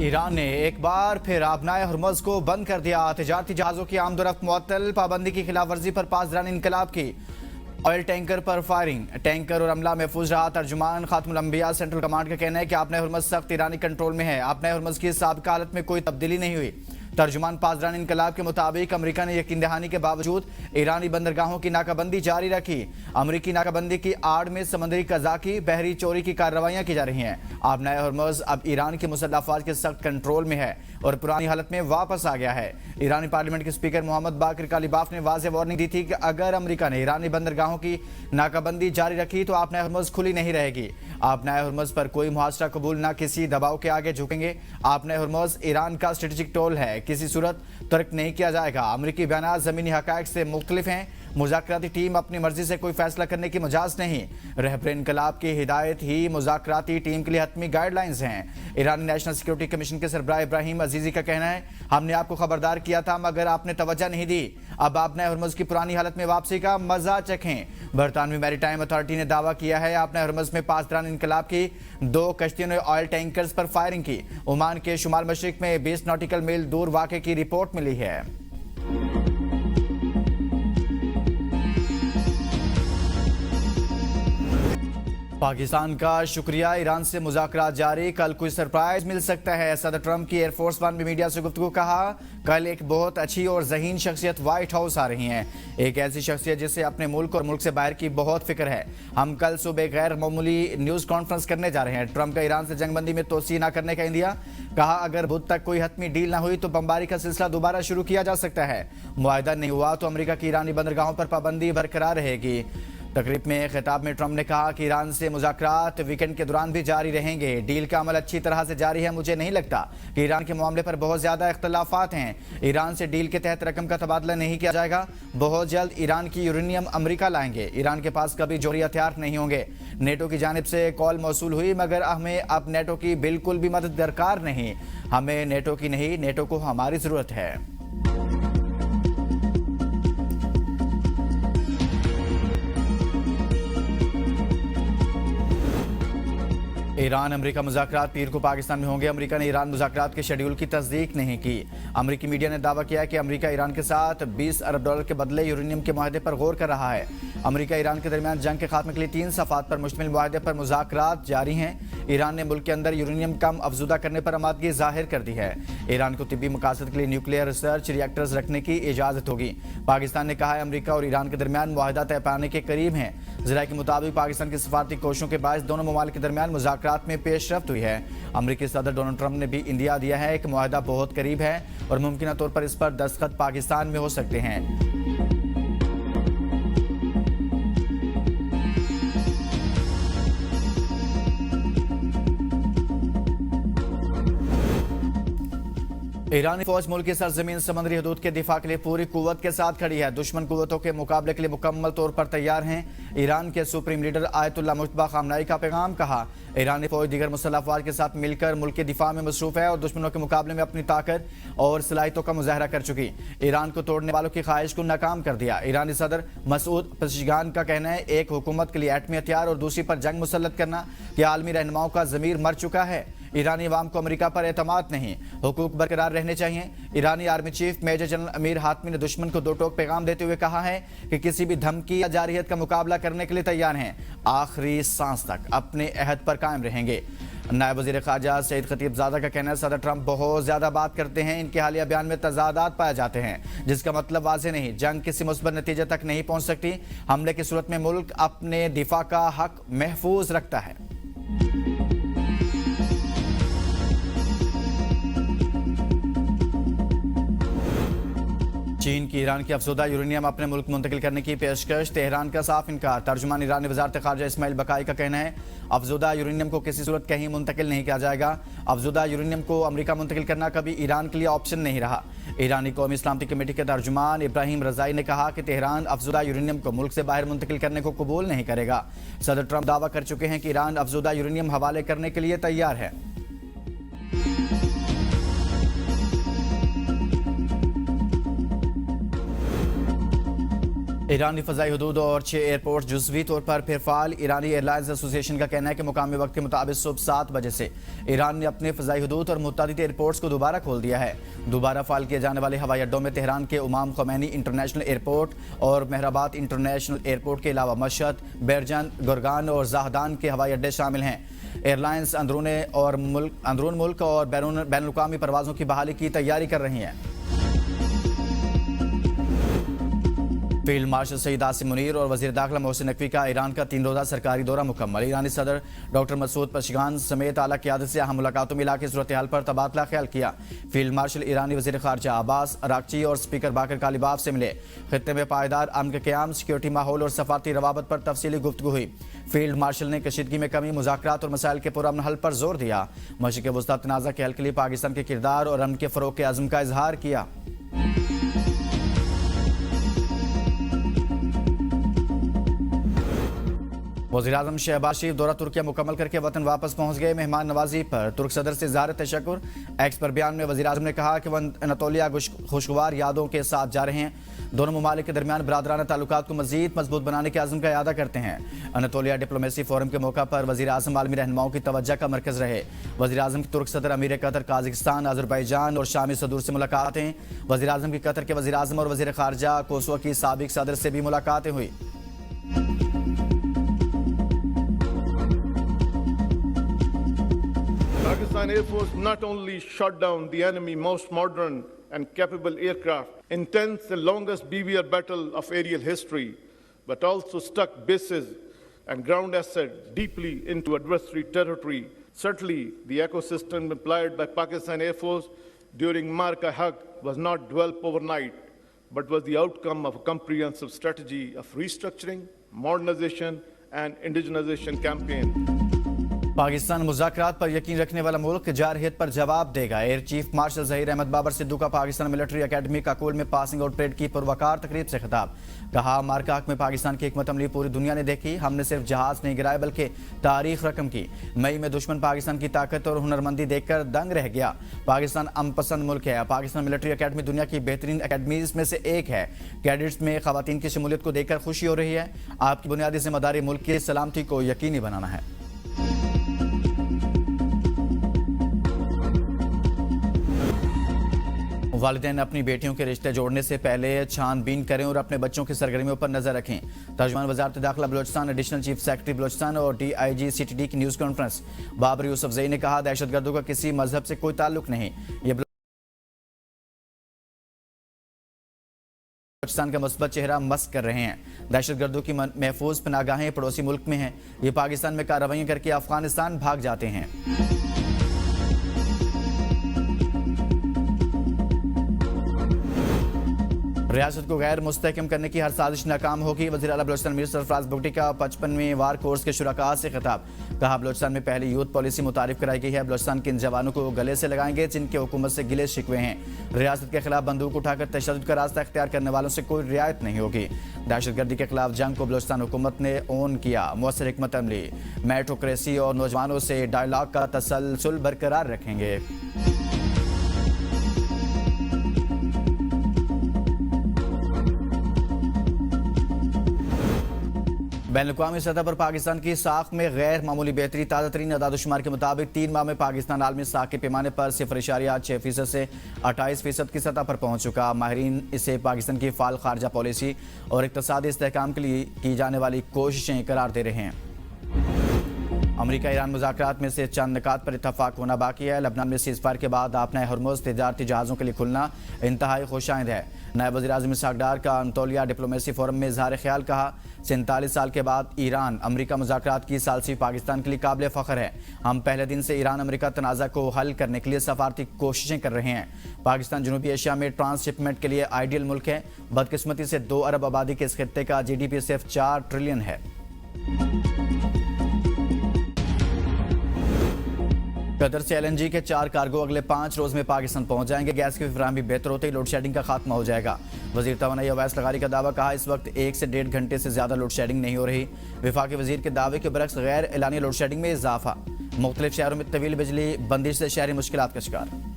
ایران نے ایک بار پھر آبنائے ہرمز کو بند کر دیا۔ تجارتی جہازوں کی آمد و رفت معطل، پابندی کی خلاف ورزی پر پاسداران انقلاب کی۔ آئل ٹینکر پر فائرنگ، ٹینکر اور عملہ محفوظ رہا۔ ترجمان خاتم الانبیاء سینٹرل کمانڈ کا کہنا ہے کہ آبنائے ہرمز سخت ایرانی کنٹرول میں ہے۔ آبنائے ہرمز کی سابقہ حالت میں کوئی تبدیلی نہیں ہوئی۔ ترجمان پاسداران انقلاب کے مطابق امریکہ نے یقین دہانی کے باوجود ایرانی بندرگاہوں کی ناکہ بندی جاری رکھی۔ امریکی ناکہ بندی کی آڑ میں سمندری قزاقی بحری چوری کی کارروائیاں کی جا رہی ہیں۔ آبنائے ہرمز اب ایران کی مسلح افواج کے سخت کنٹرول میں ہے اور پرانی حالت میں واپس آ گیا ہے۔ ایرانی پارلیمنٹ کے اسپیکر محمد باقر کالیباف نے واضح وارننگ دی تھی کہ اگر امریکہ نے ایرانی بندرگاہوں کی ناکہ بندی جاری رکھی تو آبنائے ہرمز کھلی نہیں رہے گی۔ آبنائے ہرمز پر کوئی محاصرہ قبول نہ کسی دباؤ کے آگے جھکیں گے۔ آبنائے ہرمز ایران کا اسٹریٹجک ٹول ہے، کسی صورت ترک نہیں کیا جائے گا۔ امریکی بیانات زمینی حقائق سے مختلف ہیں۔ مذاکراتی ٹیم اپنی مرضی سے کوئی فیصلہ کرنے کی مجاز نہیں۔ رہبر انقلاب کی ہدایت ہی مذاکراتی ٹیم کے لیے حتمی گائیڈ لائنز ہیں۔ ایرانی نیشنل سیکیورٹی کمیشن کے سربراہ ابراہیم عزیزی کا کہنا ہے، ہم نے آپ کو خبردار کیا تھا مگر آپ نے توجہ نہیں دی۔ اب آبنائے ہرمز کی پرانی حالت میں واپسی کا مزہ چکھیں۔ برطانوی میری ٹائم اتھارٹی نے دعویٰ کیا ہے آبنائے ہرمز میں پاسداران انقلاب کی 2 کشتیوں نے آئل ٹینکرز پر فائرنگ کی۔ عمان کے شمال مشرق میں 20 ناٹیکل میل دور واقعے کی رپورٹ ملی ہے۔ پاکستان کا شکریہ، ایران سے مذاکرات جاری، کل کوئی سرپرائز مل سکتا ہے۔ صدر ٹرمپ کی ایئر فورس ون میں میڈیا سے گفتگو، کہا کل ایک بہت اچھی اور ذہین شخصیت وائٹ ہاؤس آ رہی ہیں، ایک ایسی شخصیت جسے اپنے ملک اور ملک سے باہر کی بہت فکر ہے۔ ہم کل صبح غیر معمولی نیوز کانفرنس کرنے جا رہے ہیں۔ ٹرمپ کا ایران سے جنگ بندی میں توسیع نہ کرنے کا اندیا، کہا اگر بدھ تک کوئی حتمی ڈیل نہ ہوئی تو بمباری کا سلسلہ دوبارہ شروع کیا جا سکتا ہے۔ معاہدہ نہیں ہوا تو امریکہ کی ایرانی بندرگاہوں پر پابندی برقرار رہے گی۔ تقریب میں خطاب میں ٹرمپ نے کہا کہ ایران سے مذاکرات ویکنڈ کے دوران بھی جاری رہیں گے۔ ڈیل کا عمل اچھی طرح سے جاری ہے، مجھے نہیں لگتا کہ ایران کے معاملے پر بہت زیادہ اختلافات ہیں۔ ایران سے ڈیل کے تحت رقم کا تبادلہ نہیں کیا جائے گا۔ بہت جلد ایران کی یورینیم امریکہ لائیں گے۔ ایران کے پاس کبھی جوہری ہتھیار نہیں ہوں گے۔ نیٹو کی جانب سے کال موصول ہوئی مگر ہمیں اب نیٹو کی بالکل بھی مدد درکار نہیں۔ ہمیں نیٹو کی نہیں، نیٹو کو ہماری ضرورت ہے۔ ایران امریکہ مذاکرات پیر کو پاکستان میں ہوں گے۔ امریکہ نے ایران مذاکرات کے شیڈول کی تصدیق نہیں کی۔ امریکی میڈیا نے دعویٰ کیا کہ امریکہ ایران کے ساتھ $20 ارب کے بدلے یورینیم کے معاہدے پر غور کر رہا ہے۔ امریکہ ایران کے درمیان جنگ کے خاتمے کے لیے 3 صفحات پر مشتمل معاہدے پر مذاکرات جاری ہیں۔ ایران نے ملک کے اندر یورینیم کم افزودہ کرنے پر آمادگی ظاہر کر دی ہے۔ ایران کو طبی مقاصد کے لیے نیوکلیئر ریسرچ ری ایکٹرز رکھنے کی اجازت ہوگی۔ پاکستان نے کہا ہے امریکہ اور ایران کے درمیان معاہدہ طے پانے کے قریب ہیں۔ ذرائع کے مطابق پاکستان کی سفارتی کوششوں کے باعث دونوں ممالک کے درمیان مذاکرات میں پیش رفت ہوئی ہے۔ امریکی صدر ڈونلڈ ٹرمپ نے بھی اندیا دیا ہے کہ معاہدہ بہت قریب ہے اور ممکنہ طور پر اس پر دستخط پاکستان میں ہو سکتے ہیں۔ ایرانی فوج ملک کی سرزمین سمندری حدود کے دفاع کے لیے پوری قوت کے ساتھ کھڑی ہے۔ دشمن قوتوں کے مقابلے کے لیے مکمل طور پر تیار ہیں۔ ایران کے سپریم لیڈر آیت اللہ مجتبیٰ خامنائی کا پیغام، کہا ایرانی فوج دیگر مسلح افواج کے ساتھ مل کر ملک کے دفاع میں مصروف ہے اور دشمنوں کے مقابلے میں اپنی طاقت اور صلاحیتوں کا مظاہرہ کر چکی، ایران کو توڑنے والوں کی خواہش کو ناکام کر دیا۔ ایرانی صدر مسعود پزشکیان کا کہنا ہے ایک حکومت کے لیے ایٹمی ہتھیار اور دوسری پر جنگ مسلط کرنا کہ عالمی رہنماؤں کا ضمیر مر چکا ہے۔ ایرانی عوام کو امریکہ پر اعتماد نہیں، حقوق برقرار رہنے چاہیے۔ ایرانی آرمی چیف میجر جنرل امیر حاتمی نے دشمن کو 2 ٹوک پیغام دیتے ہوئے کہا ہے کہ کسی بھی دھمکی یا جارحیت کا مقابلہ کرنے کے لیے تیار ہیں، آخری سانس تک اپنے عہد پر قائم رہیں گے۔ نائب وزیر خارجہ سعید خطیب زادہ کا کہنا ہے صدر ٹرمپ بہت زیادہ بات کرتے ہیں، ان کے حالیہ بیان میں تضادات پائے جاتے ہیں جس کا مطلب واضح نہیں، جنگ کسی مثبت نتیجے تک نہیں پہنچ سکتی۔ حملے کی صورت میں ملک اپنے دفاع کا حق محفوظ رکھتا ہے۔ چین کی ایران کی افزودہ یورینیم اپنے ملک منتقل کرنے کی پیشکش، تہران کا صاف انکار۔ ترجمان ایرانی وزارت خارجہ اسماعیل بقائی کا کہنا ہے افزودہ یورینیم کو کسی صورت کہیں منتقل نہیں کیا جائے گا۔ افزودہ یورینیم کو امریکہ منتقل کرنا کبھی ایران کے لیے آپشن نہیں رہا۔ ایرانی قومی سلامتی کمیٹی کے ترجمان ابراہیم رضائی نے کہا کہ تہران افزودہ یورینیم کو ملک سے باہر منتقل کرنے کو قبول نہیں کرے گا۔ صدر ٹرمپ دعویٰ کر چکے ہیں کہ ایران افزودہ یورینیم حوالے کرنے کے لیے تیار ہے۔ ایرانی فضائی حدود اور 6 ایئرپورٹ جزوی طور پر پھر فعال۔ ایرانی ایئر لائنز ایسوسی ایشن کا کہنا ہے کہ مقامی وقت کے مطابق صبح 7 بجے سے ایران نے اپنے فضائی حدود اور متعدد ایئرپورٹس کو دوبارہ کھول دیا ہے۔ دوبارہ فعال کیے جانے والے ہوائی اڈوں میں تہران کے امام خمینی انٹرنیشنل ایئرپورٹ اور مہرآباد انٹرنیشنل ایئرپورٹ کے علاوہ مشہد، بیرجن، گرگان اور زاہدان کے ہوائی اڈے شامل ہیں۔ ایئر لائنز اندرون ملک اور بین الاقوامی پروازوں کی بحالی کی تیاری کر رہی ہیں۔ فیلڈ مارشل سعید عاصم منیر اور وزیر داخلہ محسن نقوی کا ایران کا 3 روزہ سرکاری دورہ مکمل۔ ایرانی صدر ڈاکٹر مسعود پزشکیان سمیت اعلیٰ قیادت سے اہم ملاقاتوں میں علاقائی صورتحال پر تبادلہ خیال کیا۔ فیلڈ مارشل ایرانی وزیر خارجہ عباس اراغچی اور اسپیکر باقر کالیباف سے ملے۔ خطے میں پائیدار امن کا قیام، سیکیورٹی ماحول اور سفارتی روابط پر تفصیلی گفتگو ہوئی۔ فیلڈ مارشل نے کشیدگی میں کمی، مذاکرات اور مسائل کے پرامن حل پر زور دیا۔ مشرق وسطیٰ تنازع کے حل کے لیے پاکستان کے کردار اور امن کے فروغ کے عزم کا اظہار کیا۔ وزیراعظم شہباز شریف دورہ ترکیہ مکمل کر کے وطن واپس پہنچ گئے۔ مہمان نوازی پر ترک صدر سے اظہار تشکر۔ ایکس پر بیان میں وزیراعظم نے کہا کہ وہ اناطولیہ خوشگوار یادوں کے ساتھ جا رہے ہیں۔ دونوں ممالک کے درمیان برادرانہ تعلقات کو مزید مضبوط بنانے کے عزم کا اعادہ کرتے ہیں۔ اناطولیہ ڈپلومیسی فورم کے موقع پر وزیراعظم عالمی رہنماؤں کی توجہ کا مرکز رہے۔ وزیراعظم کی ترک صدر امیر قطر، قازقستان، آذربائیجان اور شامی صدور سے ملاقاتیں۔ وزیراعظم کی قطر کے وزیراعظم اور وزیر خارجہ کوسوو کی سابق صدر سے بھی ملاقاتیں ہوئی۔ Pakistan Air Force not only shot down the enemy's most modern and capable aircraft, intense the longest BVR battle of aerial history, but also stuck bases and ground assets deeply into adversary territory. Certainly, the ecosystem employed by Pakistan Air Force during Marka Haq was not developed overnight, but was the outcome of a comprehensive strategy of restructuring, modernization, and indigenization campaign. Pakistan مذاکرات پر یقین رکھنے والا ملک، جارحیت پر جواب دے گا۔ Air chief marshal Zaheer Ahmed Babar Sidhu کا پاکستان ملٹری اکیڈمی کاکول میں پاسنگ آؤٹ پریڈ کی پروقار تقریب سے خطاب۔ کہا، مارکا حق میں پاکستان کی حکمت عملی پوری دنیا نے دیکھی۔ ہم نے صرف جہاز نہیں گرائے بلکہ تاریخ رقم کی۔ مئی میں دشمن پاکستان کی طاقت اور ہنرمندی دیکھ کر دنگ رہ گیا۔ پاکستان امن پسند ملک ہے۔ پاکستان ملٹری اکیڈمی دنیا کی بہترین اکیڈمیز میں سے ایک ہے۔ کیڈٹس میں خواتین کی شمولیت کو دیکھ کر خوشی ہو رہی ہے۔ آپ کی بنیادی ذمہ داری ملک کی سلامتی کو یقینی بنانا ہے۔ والدین اپنی بیٹیوں کے رشتے جوڑنے سے پہلے چھان بین کریں اور اپنے بچوں کی سرگرمیوں پر نظر رکھیں۔ ترجمان وزارت داخلہ Balochistan, additional chief secretary Balochistan اور D I G C T D کی news conference. Babar Yousafzai نے کہا، دہشت گردوں کا کسی مذہب سے کوئی تعلق نہیں۔ یہ بلوچستان کا مثبت چہرہ مسک کر رہے ہیں۔ دہشت گردوں کی محفوظ پناہگاہیں پڑوسی ملک میں ہیں۔ یہ پاکستان میں کارروائیاں کر کے افغانستان بھاگ جاتے ہیں۔ ریاست کو غیر مستحکم کرنے کی ہر سازش ناکام ہوگی۔ وزیر اعلیٰ بلوچستان میر سرفراز بگٹی کا 55ویں وار کورس کے شرکاء سے خطاب۔ کہا، بلوچستان میں پہلی یوتھ پالیسی متعارف کرائی گئی ہے۔ بلوچستان کے ان جوانوں کو گلے سے لگائیں گے جن کے حکومت سے گلے شکوے ہیں۔ ریاست کے خلاف بندوق اٹھا کر تشدد کا راستہ اختیار کرنے والوں سے کوئی رعایت نہیں ہوگی۔ دہشت گردی کے خلاف جنگ کو بلوچستان حکومت نے اون کیا۔ مؤثر حکمت عملی، میٹروکریسی اور نوجوانوں سے ڈائیلاگ کا تسلسل برقرار رکھیں گے۔ بین الاقوامی سطح پر پاکستان کی ساکھ میں غیر معمولی بہتری۔ تازہ ترین اعداد و شمار کے مطابق 3 ماہ میں پاکستان عالمی ساکھ کے پیمانے پر 0.6% سے 28% کی سطح پر پہنچ چکا۔ ماہرین اسے پاکستان کی فعال خارجہ پالیسی اور اقتصادی استحکام کے لیے کی جانے والی کوششیں قرار دے رہے ہیں۔ امریکہ ایران مذاکرات میں سے چند نکات پر اتفاق ہونا باقی ہے۔ لبنان میں سیز فائر کے بعد آبنہ ہرمز تجارتی جہازوں کے لیے کھلنا انتہائی خوش آئند ہے۔ نائب وزیر اعظم اسحاق ڈار کا اناطولیہ ڈپلومیسی فورم میں اظہار خیال، کہا، 47 سال کے بعد ایران امریکہ مذاکرات کی ثالثی پاکستان کے لیے قابل فخر ہے۔ ہم پہلے دن سے ایران امریکہ تنازع کو حل کرنے کے لیے سفارتی کوششیں کر رہے ہیں۔ پاکستان جنوبی ایشیا میں ٹرانس شپمنٹ کے لیے آئیڈیل ملک ہے۔ بدقسمتی سے 2 ارب آبادی کے اس خطے کا جی ڈی پی صرف 4 ٹریلین ہے۔ قطر سے ایل این جی کے 4 کارگو اگلے 5 روز میں پاکستان پہنچ جائیں گے۔ گیس کی فراہمی بہتر ہوتے ہی لوڈ شیڈنگ کا خاتمہ ہو جائے گا۔ وزیر توانائی اویس لغاری کا دعویٰ، کہا، اس وقت 1 سے 1.5 گھنٹے سے زیادہ لوڈ شیڈنگ نہیں ہو رہی۔ وفاقی وزیر کے دعوے کے برعکس غیر اعلانیہ لوڈ شیڈنگ میں اضافہ۔ مختلف شہروں میں طویل بجلی بندش سے شہری مشکلات کا شکار۔